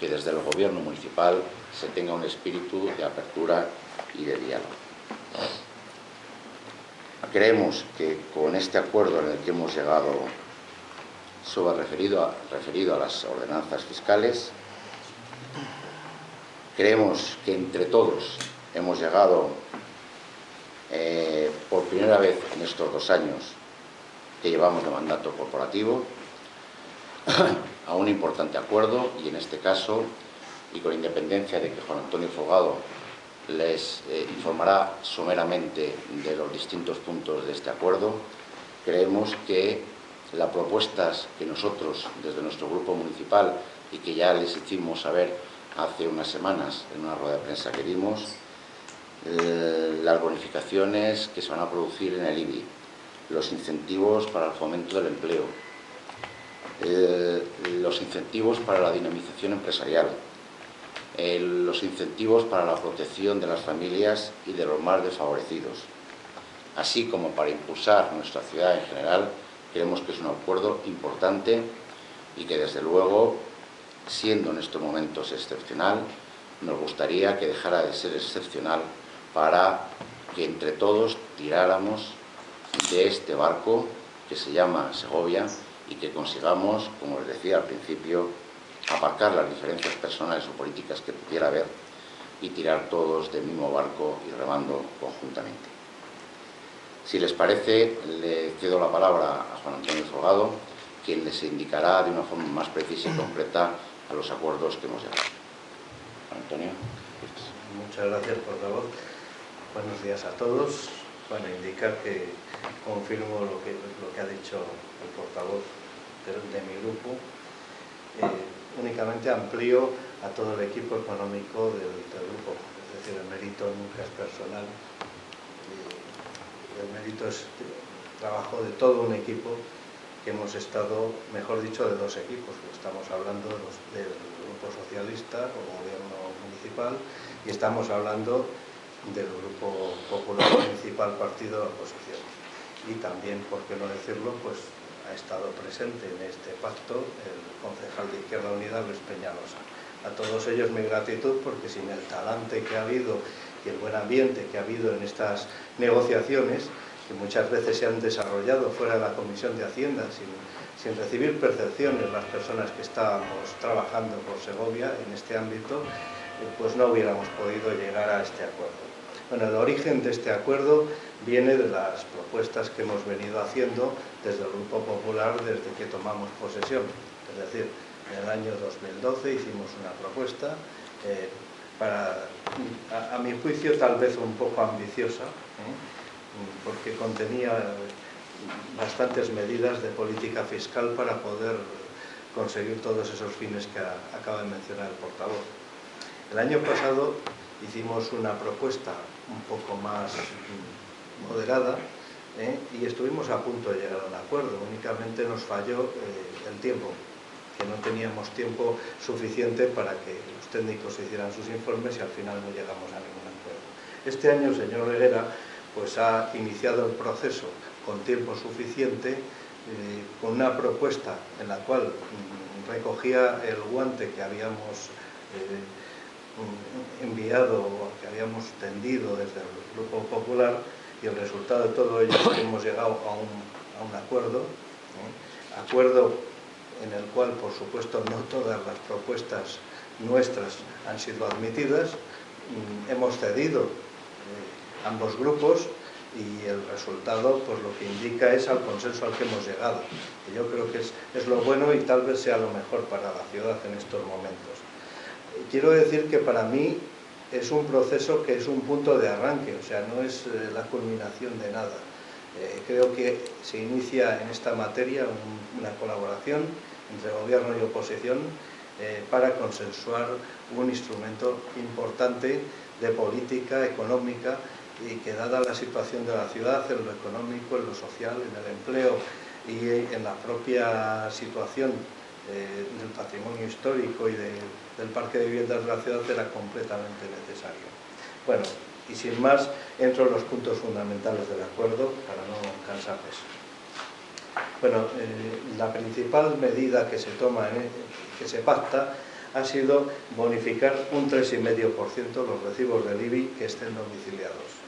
que desde el Gobierno municipal se tenga un espíritu de apertura y de diálogo. Creemos que con este acuerdo en el que hemos llegado referido a las ordenanzas fiscales, creemos que entre todos hemos llegado por primera vez en estos 2 años que llevamos de mandato corporativo a un importante acuerdo, y en este caso, y con independencia de que Juan Antonio Folgado les informará someramente de los distintos puntos de este acuerdo, creemos que las propuestas que nosotros, desde nuestro grupo municipal, y que ya les hicimos saber hace unas semanas en una rueda de prensa que dimos, las bonificaciones que se van a producir en el IBI, los incentivos para el fomento del empleo, los incentivos para la dinamización empresarial, los incentivos para la protección de las familias y de los más desfavorecidos, así como para impulsar nuestra ciudad en general, creemos que es un acuerdo importante y que, desde luego, siendo en estos momentos excepcional, nos gustaría que dejara de ser excepcional para que entre todos tiráramos de este barco que se llama Segovia y que consigamos, como les decía al principio, aparcar las diferencias personales o políticas que pudiera haber y tirar todos del mismo barco y remando conjuntamente. Si les parece, le cedo la palabra a Juan Antonio Folgado, quien les indicará de una forma más precisa y concreta a los acuerdos que hemos llegado. Juan Antonio. Muchas gracias, portavoz. Buenos días a todos. Bueno, indicar que confirmo lo que ha dicho el portavoz de mi grupo. Únicamente amplío a todo el equipo económico del grupo, es decir, el mérito nunca es personal, el mérito es trabajo de todo un equipo que hemos estado, mejor dicho, de 2 equipos, estamos hablando del Grupo Socialista o Gobierno Municipal y estamos hablando del Grupo Popular Municipal, Partido de la Oposición. Y también, por qué no decirlo, pues ha estado presente en este pacto el concejal de Izquierda Unida, Luis Peñalosa. A todos ellos mi gratitud, porque sin el talante que ha habido y el buen ambiente que ha habido en estas negociaciones, que muchas veces se han desarrollado fuera de la Comisión de Hacienda, sin recibir percepciones las personas que estábamos trabajando por Segovia en este ámbito, pues no hubiéramos podido llegar a este acuerdo. Bueno, el origen de este acuerdo viene de las propuestas que hemos venido haciendo desde el Grupo Popular desde que tomamos posesión. Es decir, en el año 2012 hicimos una propuesta a mi juicio tal vez un poco ambiciosa, porque contenía bastantes medidas de política fiscal para poder conseguir todos esos fines que acaba de mencionar el portavoz. El año pasado hicimos una propuesta un poco más moderada y estuvimos a punto de llegar a un acuerdo. Únicamente nos falló el tiempo, que no teníamos tiempo suficiente para que los técnicos hicieran sus informes y al final no llegamos a ningún acuerdo. Este año el señor Reguera pues ha iniciado el proceso con tiempo suficiente, con una propuesta en la cual recogía el guante que habíamos enviado, que habíamos tendido desde el Grupo Popular, y el resultado de todo ello es que hemos llegado a un acuerdo, acuerdo en el cual, por supuesto, no todas las propuestas nuestras han sido admitidas, hemos cedido ambos grupos y el resultado pues lo que indica es al consenso al que hemos llegado, que yo creo que es lo bueno y tal vez sea lo mejor para la ciudad en estos momentos. Quiero decir que para mí es un proceso que es un punto de arranque, o sea, no es la culminación de nada. Creo que se inicia en esta materia una colaboración entre gobierno y oposición para consensuar un instrumento importante de política económica y que, dada la situación de la ciudad, en lo económico, en lo social, en el empleo y en la propia situación del patrimonio histórico y del parque de viviendas de la ciudad, era completamente necesario. Bueno, y sin más, entro en los puntos fundamentales del acuerdo para no cansarles. Bueno, la principal medida que se toma, que se pacta, ha sido bonificar un 3,5% los recibos del IBI que estén domiciliados.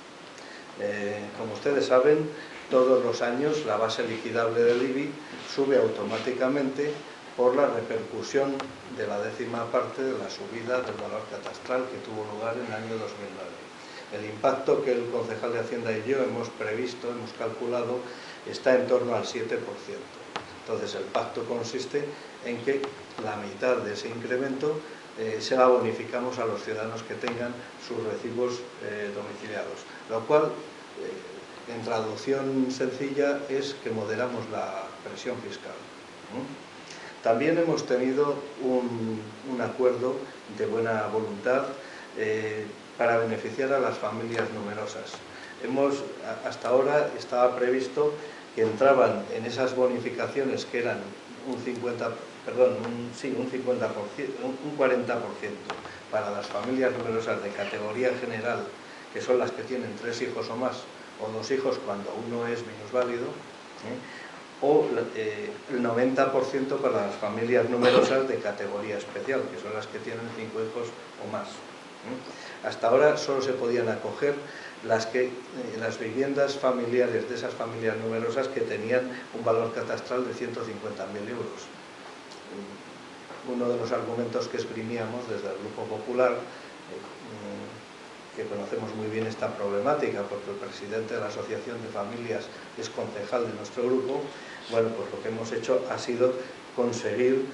Como ustedes saben, todos los años la base liquidable del IBI sube automáticamente por la repercusión de la 10ª parte de la subida del valor catastral que tuvo lugar en el año 2009. El impacto que el concejal de Hacienda y yo hemos previsto, hemos calculado, está en torno al 7%. Entonces el pacto consiste en que la mitad de ese incremento se la bonificamos a los ciudadanos que tengan sus recibos domiciliados, lo cual, en traducción sencilla, es que moderamos la presión fiscal. También hemos tenido un acuerdo de buena voluntad para beneficiar a las familias numerosas. Hasta ahora estaba previsto que entraban en esas bonificaciones que eran un 40% para las familias numerosas de categoría general, que son las que tienen 3 hijos o más, o 2 hijos cuando uno es minusválido, o el 90% para las familias numerosas de categoría especial, que son las que tienen 5 hijos o más. Hasta ahora solo se podían acoger las viviendas familiares de esas familias numerosas que tenían un valor catastral de 150.000 euros. Uno de los argumentos que esgrimíamos desde el Grupo Popular, que conocemos muy bien esta problemática porque el presidente de la Asociación de Familias es concejal de nuestro grupo, bueno, pues lo que hemos hecho ha sido conseguir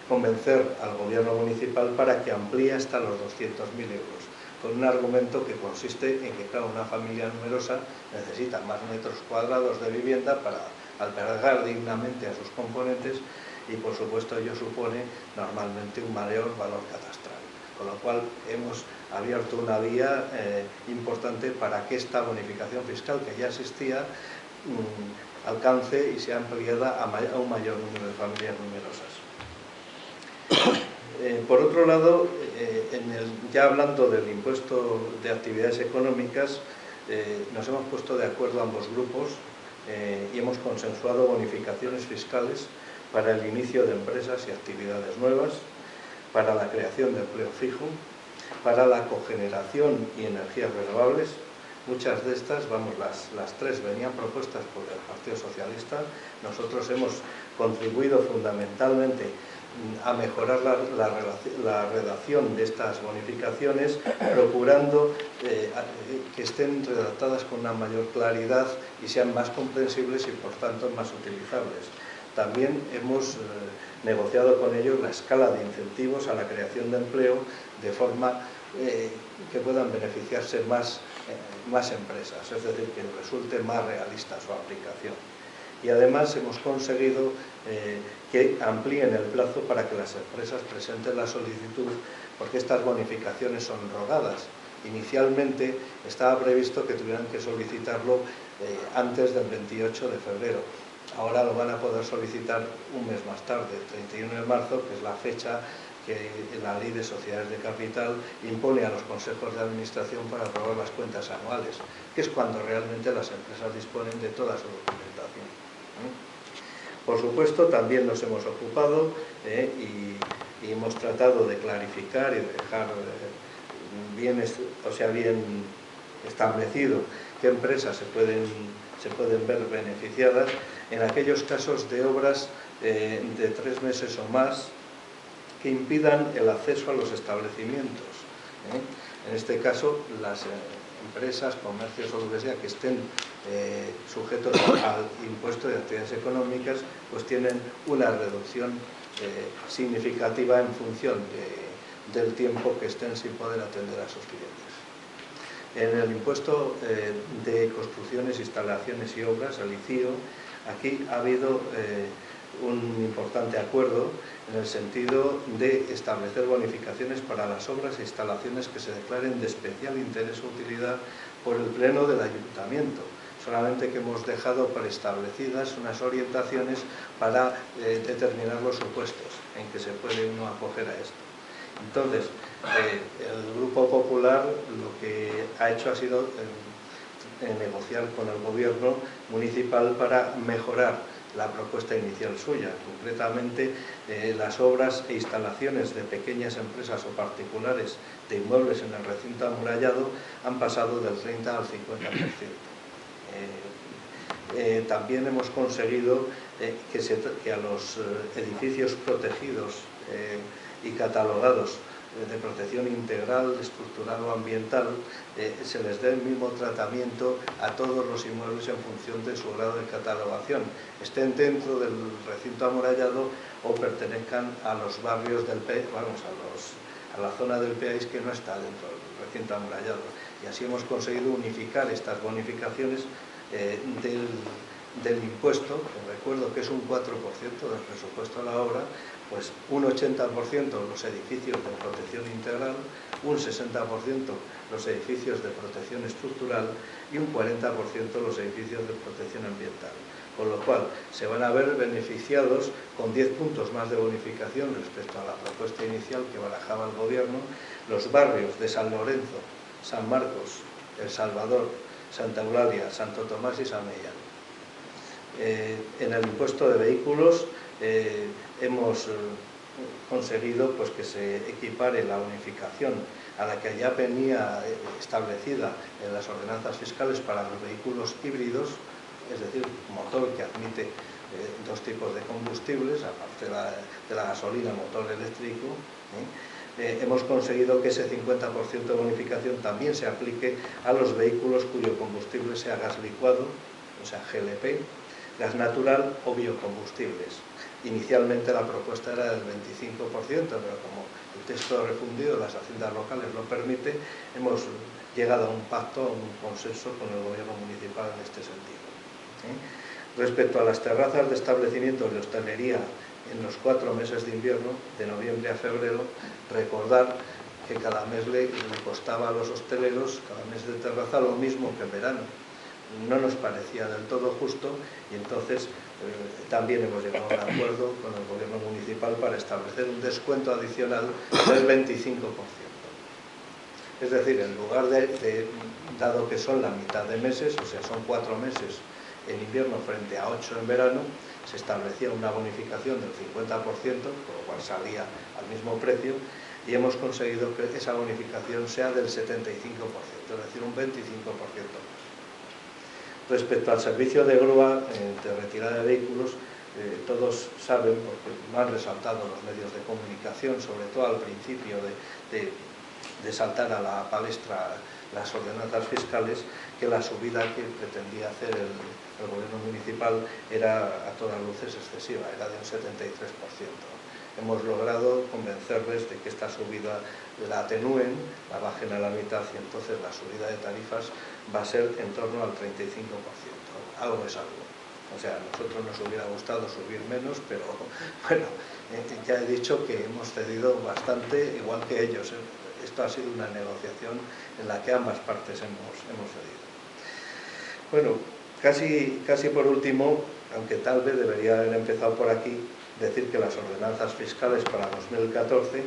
convencer al gobierno municipal para que amplíe hasta los 200.000 euros, con un argumento que consiste en que, claro, una familia numerosa necesita más metros cuadrados de vivienda para albergar dignamente a sus componentes y, por supuesto, ello supone normalmente un mayor valor catastral, con lo cual hemos abierto una vía importante para que esta bonificación fiscal, que ya existía, alcance y sea ampliada a un mayor número de familias numerosas. Por otro lado, ya hablando del impuesto de actividades económicas, nos hemos puesto de acuerdo ambos grupos y hemos consensuado bonificaciones fiscales para el inicio de empresas y actividades nuevas, para la creación de empleo fijo, para la cogeneración y energías renovables. Muchas de estas, las 3 venían propuestas por el Partido Socialista. Nosotros hemos contribuido fundamentalmente a mejorar la redacción de estas bonificaciones, procurando que estén redactadas con una mayor claridad y sean más comprensibles y, por tanto, más utilizables. También hemos negociado con ellos la escala de incentivos a la creación de empleo de forma que puedan beneficiarse más empresas, es decir, que resulte más realista su aplicación. Y además hemos conseguido que amplíen el plazo para que las empresas presenten la solicitud, porque estas bonificaciones son rogadas. Inicialmente estaba previsto que tuvieran que solicitarlo antes del 28 de febrero. Ahora lo van a poder solicitar un mes más tarde, el 31 de marzo, que es la fecha que la Ley de Sociedades de Capital impone a los consejos de administración para aprobar las cuentas anuales, que es cuando realmente las empresas disponen de toda su documentación. Por supuesto, también nos hemos ocupado y hemos tratado de clarificar y de dejar bien establecido qué empresas se pueden ver beneficiadas en aquellos casos de obras de 3 meses o más que impidan el acceso a los establecimientos. En este caso, las empresas, comercios o lo que sea que estén sujetos al impuesto de actividades económicas, pues tienen una reducción significativa en función del tiempo que estén sin poder atender a sus clientes. En el impuesto de construcciones, instalaciones y obras, el ICIO, aquí ha habido un importante acuerdo en el sentido de establecer bonificaciones para las obras e instalaciones que se declaren de especial interés o utilidad por el Pleno del Ayuntamiento. Solamente que hemos dejado preestablecidas unas orientaciones para determinar los supuestos en que se puede uno acoger a esto. Entonces, el Grupo Popular lo que ha hecho ha sido negociar con el Gobierno municipal para mejorar la propuesta inicial suya. Concretamente, las obras e instalaciones de pequeñas empresas o particulares de inmuebles en el recinto amurallado han pasado del 30 al 50%. También hemos conseguido que a los edificios protegidos y catalogados de protección integral, estructural o ambiental, se les dé el mismo tratamiento a todos los inmuebles en función de su grado de catalogación, estén dentro del recinto amurallado o pertenezcan a los barrios del a la zona del país que no está dentro del recinto amurallado. Y así hemos conseguido unificar estas bonificaciones del impuesto, que recuerdo que es un 4% del presupuesto de la obra, pues un 80% los edificios de protección integral, un 60% los edificios de protección estructural y un 40% los edificios de protección ambiental. Con lo cual se van a ver beneficiados con 10 puntos más de bonificación respecto a la propuesta inicial que barajaba el Gobierno, los barrios de San Lorenzo, San Marcos, El Salvador, Santa Eulalia, Santo Tomás y San Millán. En el impuesto de vehículos hemos conseguido pues, que se equipare la unificación a la que ya venía establecida en las ordenanzas fiscales para los vehículos híbridos, es decir, motor que admite dos tipos de combustibles, aparte de la gasolina, motor eléctrico. Hemos conseguido que ese 50% de bonificación también se aplique a los vehículos cuyo combustible sea gas licuado, o sea, GLP, gas natural o biocombustibles. Inicialmente la propuesta era del 25%, pero como el texto refundido de las haciendas locales lo permite, hemos llegado a un pacto, a un consenso con el Gobierno municipal en este sentido. Respecto a las terrazas de establecimientos de hostelería en los 4 meses de invierno, de noviembre a febrero, recordar que cada mes le costaba a los hosteleros, cada mes de terraza, lo mismo que en verano. No nos parecía del todo justo y entonces también hemos llegado a un acuerdo con el Gobierno municipal para establecer un descuento adicional del 25%. Es decir, en lugar dado que son la mitad de meses, o sea, son 4 meses en invierno frente a 8 en verano, se establecía una bonificación del 50%, por lo cual salía al mismo precio, y hemos conseguido que esa bonificación sea del 75%, es decir, un 25%. Respecto al servicio de grúa de retirada de vehículos, todos saben, porque lo han resaltado los medios de comunicación, sobre todo al principio de saltar a la palestra las ordenanzas fiscales, que la subida que pretendía hacer el Gobierno municipal era a todas luces excesiva, era de un 73%. Hemos logrado convencerles de que esta subida la atenúen, la bajen a la mitad y entonces la subida de tarifas va a ser en torno al 35%. Algo es algo. O sea, a nosotros nos hubiera gustado subir menos, pero bueno, ya he dicho que hemos cedido bastante, igual que ellos. Esto ha sido una negociación en la que ambas partes hemos cedido. Bueno, casi por último, aunque tal vez debería haber empezado por aquí, decir que las ordenanzas fiscales para 2014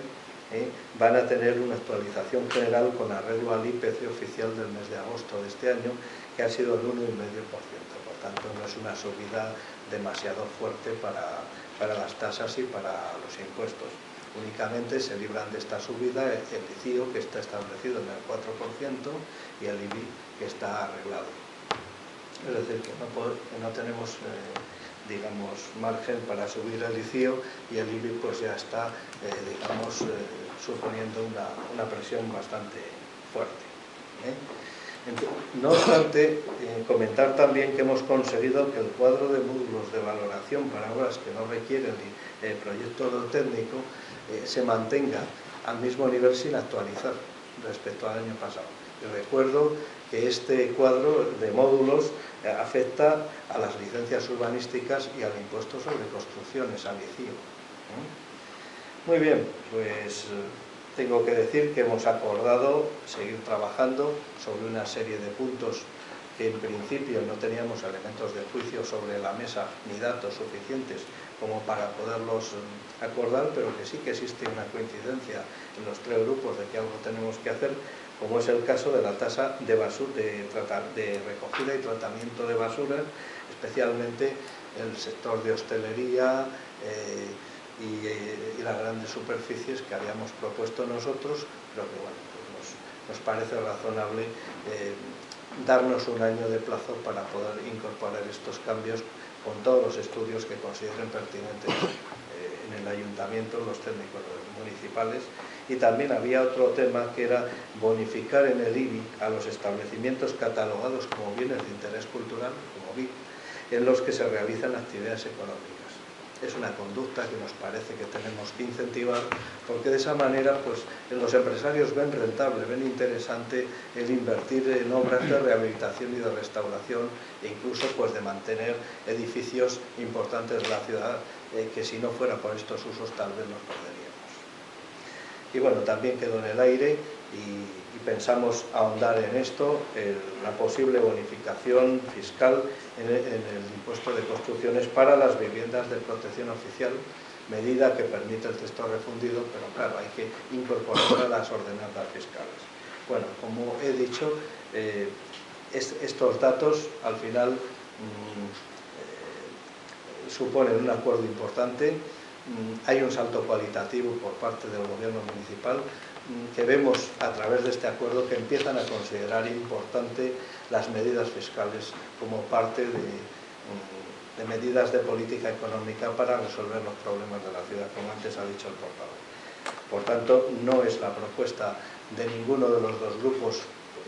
van a tener una actualización general con arreglo al IPC oficial del mes de agosto de este año, que ha sido el 1,5%. Por tanto, no es una subida demasiado fuerte para las tasas y para los impuestos. Únicamente se libran de esta subida el ICIO, que está establecido en el 4%, y el IBI, que está arreglado. Es decir, que no tenemos digamos, margen para subir el ICIO, y el IBI pues ya está, digamos, suponiendo una presión bastante fuerte. No obstante, comentar también que hemos conseguido que el cuadro de módulos de valoración para obras que no requieren proyecto técnico se mantenga al mismo nivel sin actualizar respecto al año pasado. Y recuerdo que este cuadro de módulos afecta a las licencias urbanísticas y al impuesto sobre construcciones, al ICIO. Muy bien, pues tengo que decir que hemos acordado seguir trabajando sobre una serie de puntos que en principio no teníamos elementos de juicio sobre la mesa ni datos suficientes como para poderlos acordar, pero que sí que existe una coincidencia en los 3 grupos de que algo tenemos que hacer, como es el caso de la tasa de recogida y tratamiento de basura, especialmente el sector de hostelería y las grandes superficies que habíamos propuesto nosotros, pero que bueno, pues nos parece razonable darnos un año de plazo para poder incorporar estos cambios con todos los estudios que consideren pertinentes en el ayuntamiento, los técnicos municipales. Y también había otro tema que era bonificar en el IBI a los establecimientos catalogados como bienes de interés cultural, como BIP, en los que se realizan actividades económicas. Es una conducta que nos parece que tenemos que incentivar, porque de esa manera pues, los empresarios ven rentable, ven interesante el invertir en obras de rehabilitación y de restauración e incluso pues, de mantener edificios importantes de la ciudad que si no fuera por estos usos tal vez los perderíamos. Y bueno, también quedó en el aire y pensamos ahondar en esto, la posible bonificación fiscal en el impuesto de construcciones para las viviendas de protección oficial, medida que permite el texto refundido, pero claro, hay que incorporarla a las ordenanzas fiscales. Bueno, como he dicho, estos datos al final suponen un acuerdo importante. Hay un salto cualitativo por parte del gobierno municipal que vemos a través de este acuerdo que empiezan a considerar importante las medidas fiscales como parte de medidas de política económica para resolver los problemas de la ciudad, como antes ha dicho el portavoz. Por tanto, no es la propuesta de ninguno de los dos grupos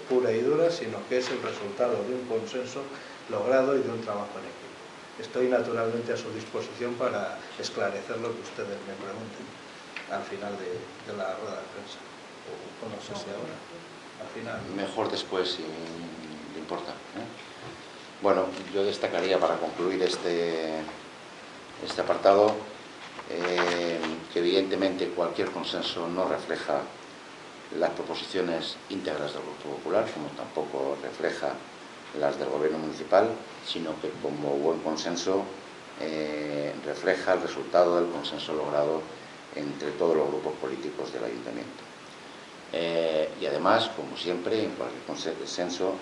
pura y dura, sino que es el resultado de un consenso logrado y de un trabajo en equipo. Estoy naturalmente a su disposición para esclarecer lo que ustedes me pregunten al final de la rueda de prensa. O no sé si ahora, al final. Mejor después, si le importa, ¿eh? Bueno, yo destacaría para concluir este apartado que evidentemente cualquier consenso no refleja las proposiciones íntegras del Grupo Popular, como tampoco refleja las del Gobierno municipal, sino que como buen consenso refleja el resultado del consenso logrado entre todos los grupos políticos del Ayuntamiento. Y además, como siempre, en cualquier consenso,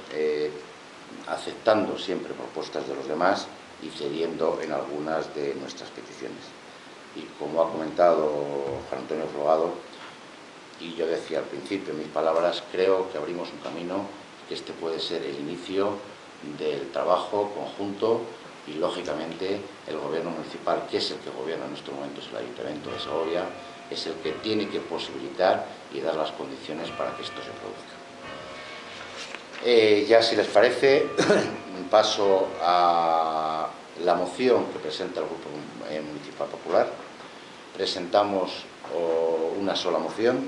aceptando siempre propuestas de los demás y cediendo en algunas de nuestras peticiones. Y como ha comentado Juan Antonio Frogado, y yo decía al principio en mis palabras, creo que abrimos un camino, que este puede ser el inicio del trabajo conjunto y, lógicamente, el Gobierno municipal, que es el que gobierna en estos momentos el Ayuntamiento de Segovia, es el que tiene que posibilitar y dar las condiciones para que esto se produzca. Ya, si les parece, paso a la moción que presenta el Grupo Municipal Popular. Presentamos una sola moción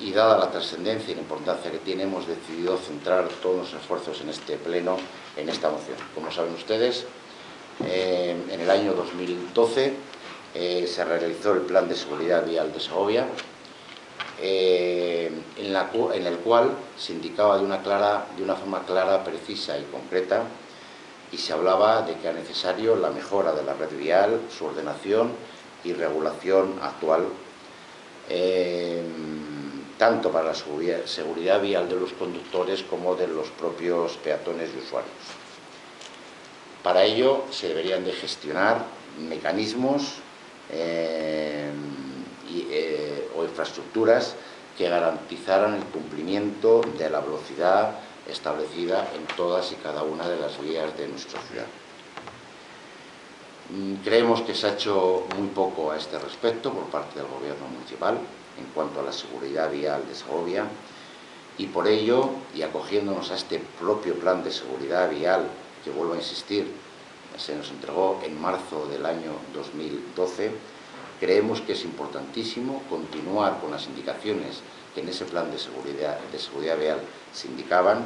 y, dada la trascendencia y la importancia que tiene, hemos decidido centrar todos los esfuerzos en este pleno en esta moción. Como saben ustedes, en el año 2012 se realizó el Plan de Seguridad Vial de Segovia, en el cual se indicaba de una forma clara, precisa y concreta, y se hablaba de que era necesario la mejora de la red vial, su ordenación y regulación actual, tanto para la seguridad vial de los conductores como de los propios peatones y usuarios. Para ello se deberían de gestionar mecanismos o infraestructuras que garantizaran el cumplimiento de la velocidad establecida en todas y cada una de las vías de nuestra ciudad. Creemos que se ha hecho muy poco a este respecto por parte del Gobierno municipal en cuanto a la seguridad vial de Segovia, y por ello, y acogiéndonos a este propio plan de seguridad vial, que vuelvo a insistir, se nos entregó en marzo del año 2012, creemos que es importantísimo continuar con las indicaciones que en ese plan de seguridad vial se indicaban,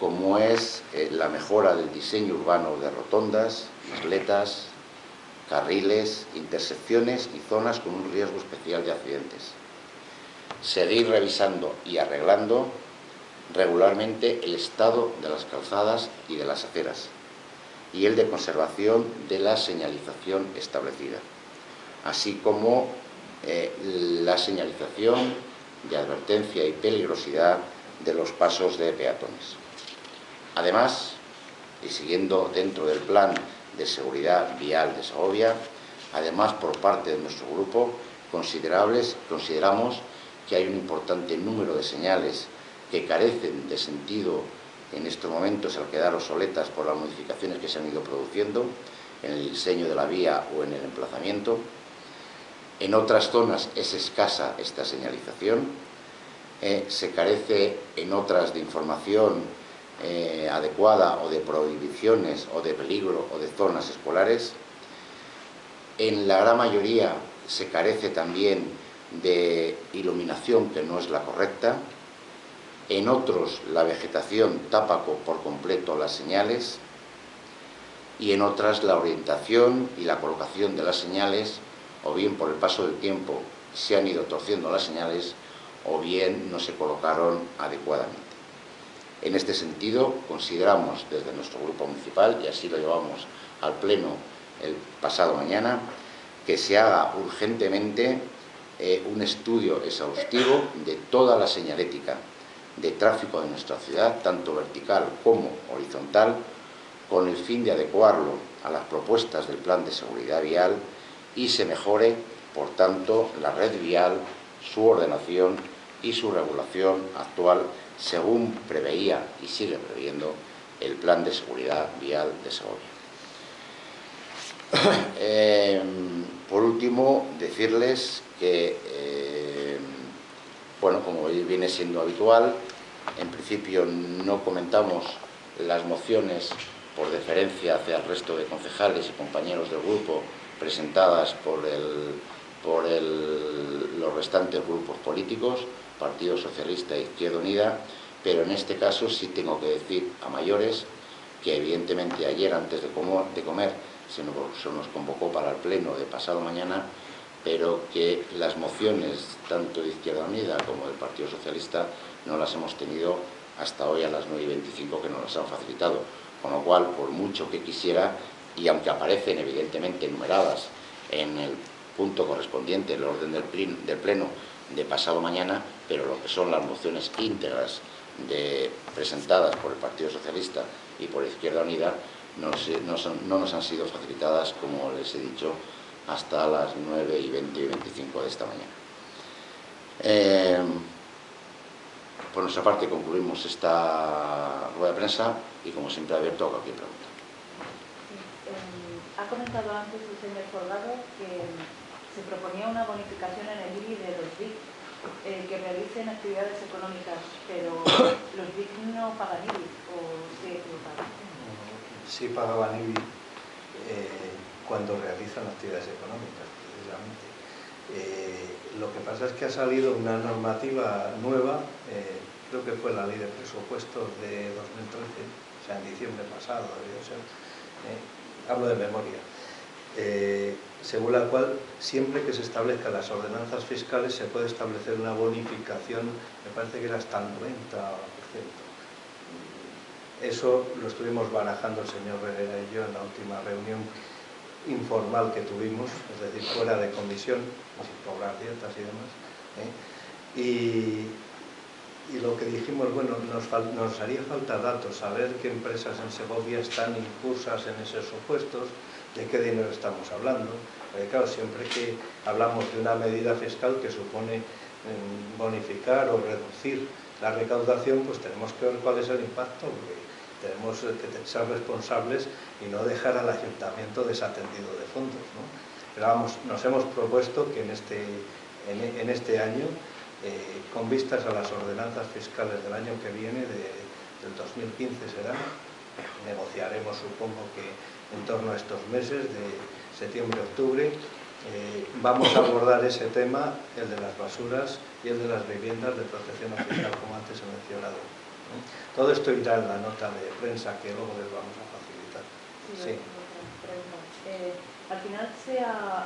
como es la mejora del diseño urbano de rotondas, isletas, carriles, intersecciones y zonas con un riesgo especial de accidentes. Seguir revisando y arreglando regularmente el estado de las calzadas y de las aceras, y el de conservación de la señalización establecida, así como la señalización de advertencia y peligrosidad de los pasos de peatones. Además, y siguiendo dentro del plan de Seguridad Vial de Segovia. Además, por parte de nuestro grupo, consideramos que hay un importante número de señales que carecen de sentido en estos momentos al quedar obsoletas por las modificaciones que se han ido produciendo en el diseño de la vía o en el emplazamiento. En otras zonas es escasa esta señalización, se carece en otras de información adecuada o de prohibiciones o de peligro o de zonas escolares. En la gran mayoría se carece también de iluminación, que no es la correcta. En otros la vegetación tapa por completo las señales y en otras la orientación y la colocación de las señales, o bien por el paso del tiempo se han ido torciendo las señales o bien no se colocaron adecuadamente. En este sentido, consideramos desde nuestro grupo municipal, y así lo llevamos al Pleno el pasado mañana, que se haga urgentemente un estudio exhaustivo de toda la señalética de tráfico de nuestra ciudad, tanto vertical como horizontal, con el fin de adecuarlo a las propuestas del Plan de Seguridad Vial y se mejore, por tanto, la red vial, su ordenación y su regulación actual, según preveía y sigue previendo el Plan de Seguridad Vial de Segovia. Por último, decirles que, bueno, como viene siendo habitual, en principio no comentamos las mociones por deferencia hacia el resto de concejales y compañeros del grupo presentadas por los restantes grupos políticos, Partido Socialista e Izquierda Unida, pero en este caso sí tengo que decir a mayores que evidentemente ayer antes de comer se nos convocó para el pleno de pasado mañana, pero que las mociones tanto de Izquierda Unida como del Partido Socialista no las hemos tenido hasta hoy a las 9:25 que nos las han facilitado, con lo cual, por mucho que quisiera, y aunque aparecen evidentemente numeradas en el punto correspondiente, el orden del pleno de pasado mañana, pero lo que son las mociones íntegras presentadas por el Partido Socialista y por Izquierda Unida no nos han sido facilitadas, como les he dicho, hasta las 9:20 y 25 de esta mañana. Por nuestra parte concluimos esta rueda de prensa y, como siempre, abierto a cualquier pregunta. Ha comentado antes el señor Folgado que se proponía una bonificación en el IBI de los BIC que realicen actividades económicas, pero los BIC no pagan IBI, ¿o sí lo pagan? Sí pagaban IBI cuando realizan actividades económicas, precisamente. Lo que pasa es que ha salido una normativa nueva, creo que fue la Ley de Presupuestos de 2013, o sea, en diciembre pasado, debió ser, hablo de memoria, según la cual siempre que se establezcan las ordenanzas fiscales se puede establecer una bonificación, me parece que era hasta el 90%. Eso lo estuvimos barajando el señor Herrera y yo en la última reunión informal que tuvimos, es decir, fuera de comisión, sin cobrar dietas y demás. Y lo que dijimos, bueno, nos haría falta datos, saber qué empresas en Segovia están incursas en esos supuestos, de qué dinero estamos hablando. Porque claro, siempre que hablamos de una medida fiscal que supone bonificar o reducir la recaudación, pues tenemos que ver cuál es el impacto, porque tenemos que ser responsables y no dejar al ayuntamiento desatendido de fondos, ¿no? Pero vamos, nos hemos propuesto que en este año, con vistas a las ordenanzas fiscales del año que viene, del 2015 será, negociaremos, supongo que en torno a estos meses de septiembre-octubre, vamos a abordar ese tema, el de las basuras y el de las viviendas de protección oficial, como antes he mencionado. Todo esto irá en la nota de prensa que luego les vamos a facilitar. Sí. Al final se ha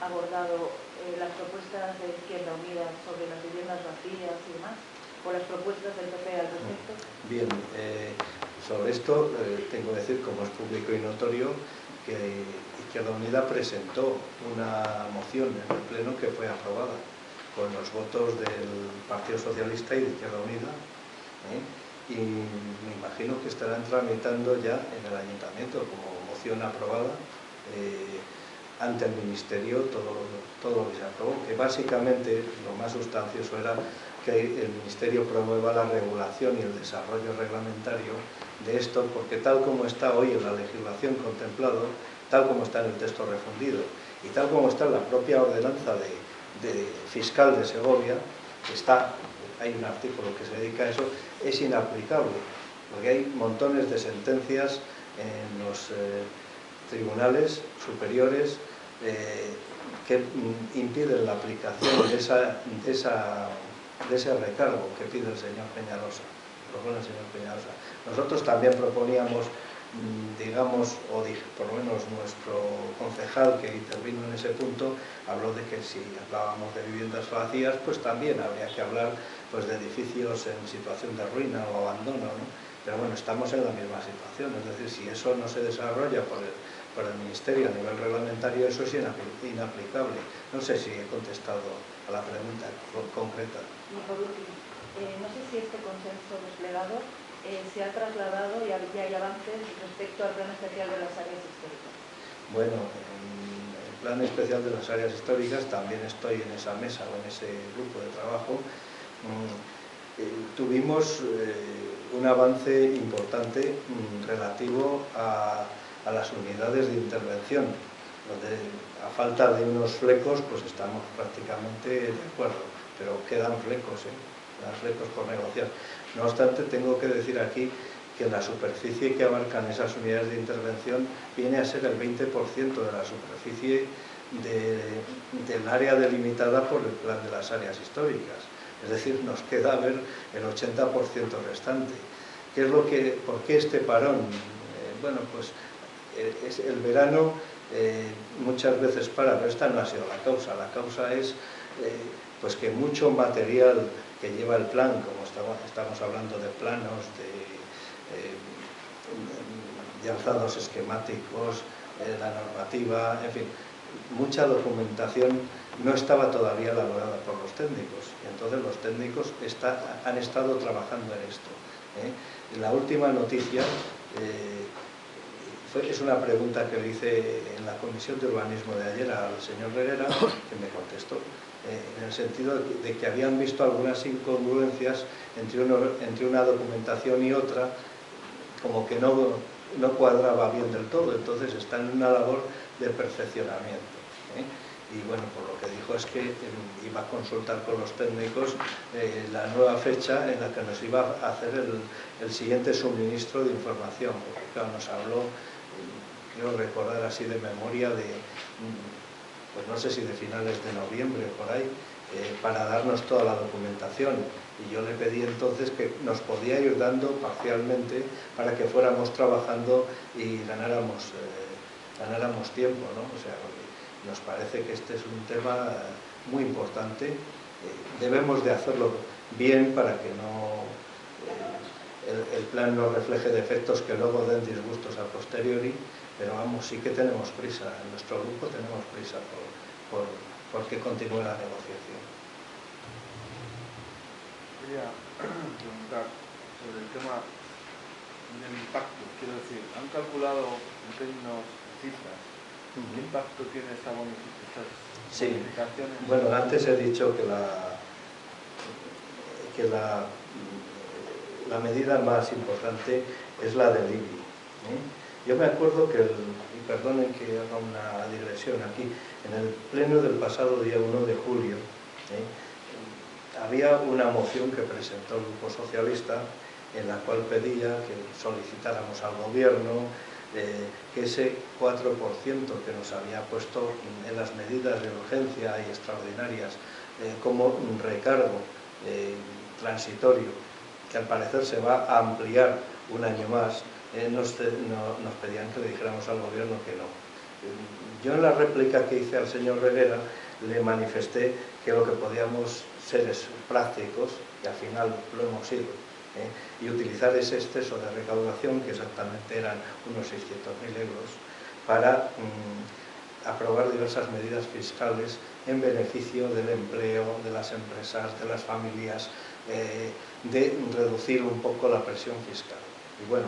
abordado las propuestas de Izquierda Unida sobre las viviendas vacías y demás, o las propuestas del PP al respecto. Bien, sobre esto tengo que decir, como es público y notorio, que Izquierda Unida presentó una moción en el Pleno que fue aprobada con los votos del Partido Socialista y de Izquierda Unida, y me imagino que estarán tramitando ya en el Ayuntamiento como moción aprobada ante el Ministerio, todo lo que se aprobó, que básicamente lo más sustancioso era que el Ministerio promueva la regulación y el desarrollo reglamentario de esto, porque tal como está hoy en la legislación contemplado, tal como está en el texto refundido y tal como está en la propia ordenanza fiscal de Segovia, hay un artículo que se dedica a eso, es inaplicable, porque hay montones de sentencias en los tribunales superiores que impiden la aplicación de ese recargo que pide el señor Peñalosa, propone el señor Peñalosa. Nosotros también proponíamos, digamos, o por lo menos nuestro concejal que intervino en ese punto, habló de que si hablábamos de viviendas vacías, pues también habría que hablar pues, de edificios en situación de ruina o abandono, ¿no? Pero bueno, estamos en la misma situación, es decir, si eso no se desarrolla por el Ministerio a nivel reglamentario, eso es inaplicable. No sé si he contestado a la pregunta concreta. Y por último, no sé si este consenso desplegado se ha trasladado y ya hay avances respecto al plan especial de las áreas históricas. Bueno, en el plan especial de las áreas históricas también estoy en esa mesa o en ese grupo de trabajo. Tuvimos un avance importante relativo a las unidades de intervención, donde a falta de unos flecos pues estamos prácticamente de acuerdo, pero quedan flecos por negociar. No obstante, tengo que decir aquí que la superficie que abarcan esas unidades de intervención viene a ser el 20% de la superficie del área delimitada por el plan de las áreas históricas. Es decir, nos queda ver el 80% restante. ¿Por qué este parón? Bueno, pues el verano muchas veces pero esta no ha sido la causa. La causa es pues que mucho material que lleva el plan, como estamos hablando de planos, de alzados esquemáticos, la normativa, en fin, mucha documentación no estaba todavía elaborada por los técnicos, y entonces los técnicos han estado trabajando en esto. La última noticia es una pregunta que le hice en la Comisión de Urbanismo de ayer al señor Herrera, que me contestó, en el sentido de que habían visto algunas incongruencias entre una documentación y otra, como que no cuadraba bien del todo, entonces está en una labor de perfeccionamiento. Y bueno, por lo que dijo es que iba a consultar con los técnicos la nueva fecha en la que nos iba a hacer el siguiente suministro de información, porque claro, nos habló, quiero recordar así de memoria, pues no sé si de finales de noviembre o por ahí, para darnos toda la documentación. Y yo le pedí entonces que nos podía ir dando parcialmente para que fuéramos trabajando y ganáramos tiempo, ¿no? O sea, nos parece que este es un tema muy importante. Debemos de hacerlo bien para que el plan no refleje defectos que luego den disgustos a posteriori, pero vamos, sí que tenemos prisa, en nuestro grupo tenemos prisa por que continúe la negociación. Quería preguntar sobre el tema del impacto, quiero decir, ¿han calculado en términos de cifras qué impacto tiene estas bonificaciones? Sí, bueno, antes he dicho que la medida más importante es la del IBI. Yo me acuerdo que, y perdonen que haga una digresión aquí, en el pleno del pasado día 1 de julio, había una moción que presentó el Grupo Socialista en la cual pedía que solicitáramos al Gobierno que ese 4% que nos había puesto en las medidas de urgencia y extraordinarias como un recargo transitorio, que al parecer se va a ampliar un año más, nos pedían que le dijéramos al Gobierno que no. Yo en la réplica que hice al señor Reguera le manifesté que lo que podíamos ser es prácticos, y al final lo hemos sido, y utilizar ese exceso de recaudación, que exactamente eran unos 600.000 euros, para aprobar diversas medidas fiscales en beneficio del empleo, de las empresas, de las familias, de reducir un poco la presión fiscal. Y bueno,